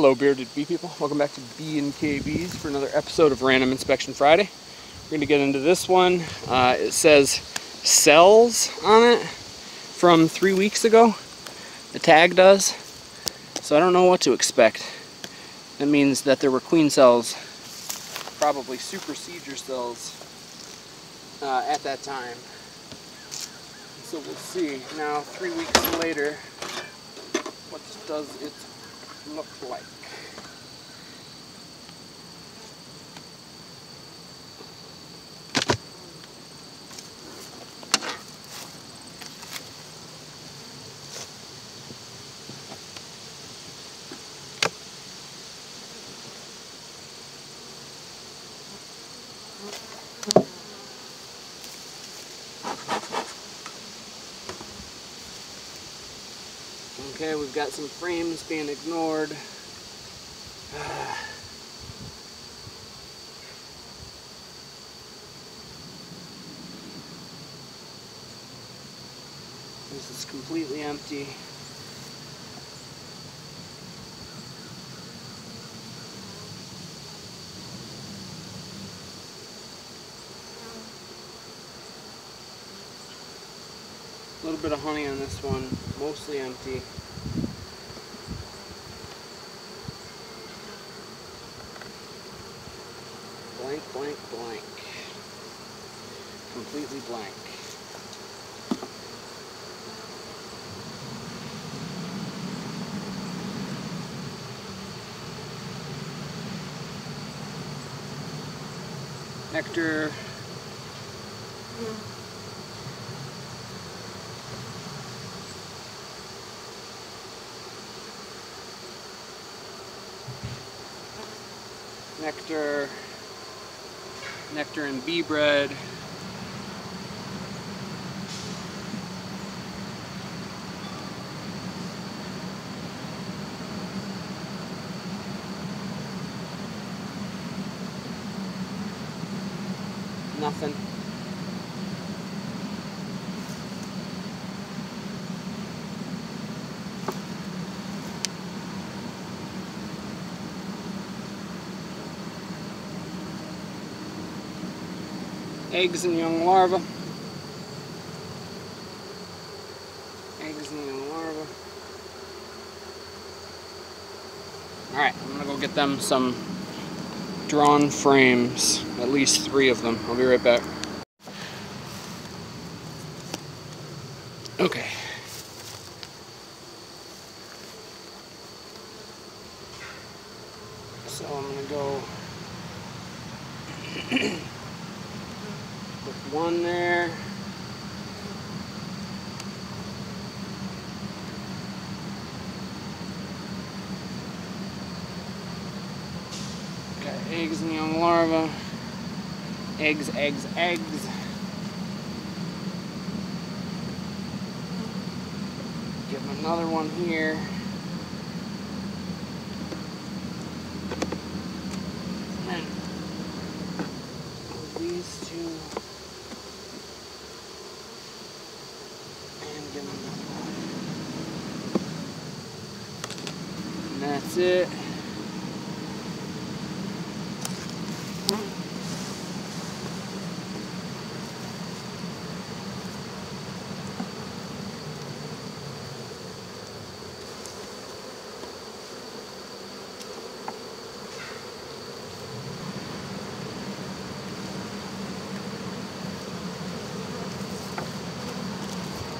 Hello bearded bee people, welcome back to B&K Bees for another episode of Random Inspection Friday. We're going to get into this one. It says cells on it from 3 weeks ago. The tag does. So I don't know what to expect. That means that there were queen cells, probably super seizure cells at that time. So we'll see. Now 3 weeks later, what does it look like? Okay, we've got some frames being ignored. This is completely empty. A little bit of honey on this one, mostly empty. Blank, blank, blank. Completely blank. Nectar. Nectar and bee bread. Nothing. Eggs and young larvae. Eggs and young larvae. Alright, I'm gonna go get them some drawn frames. At least 3 of them. I'll be right back. Okay. So I'm gonna go with one there. Got eggs and young larvae. Eggs, eggs, eggs. Give them another one here. And these two. And give them another one. And that's it.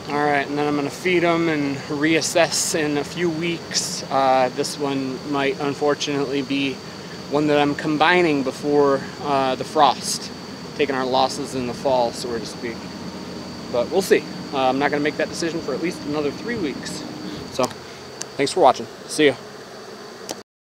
Alright, and then I'm going to feed them and reassess in a few weeks. This one might unfortunately be one that I'm combining before the frost, taking our losses in the fall, so to speak. But we'll see. I'm not going to make that decision for at least another 3 weeks. So, thanks for watching. See ya.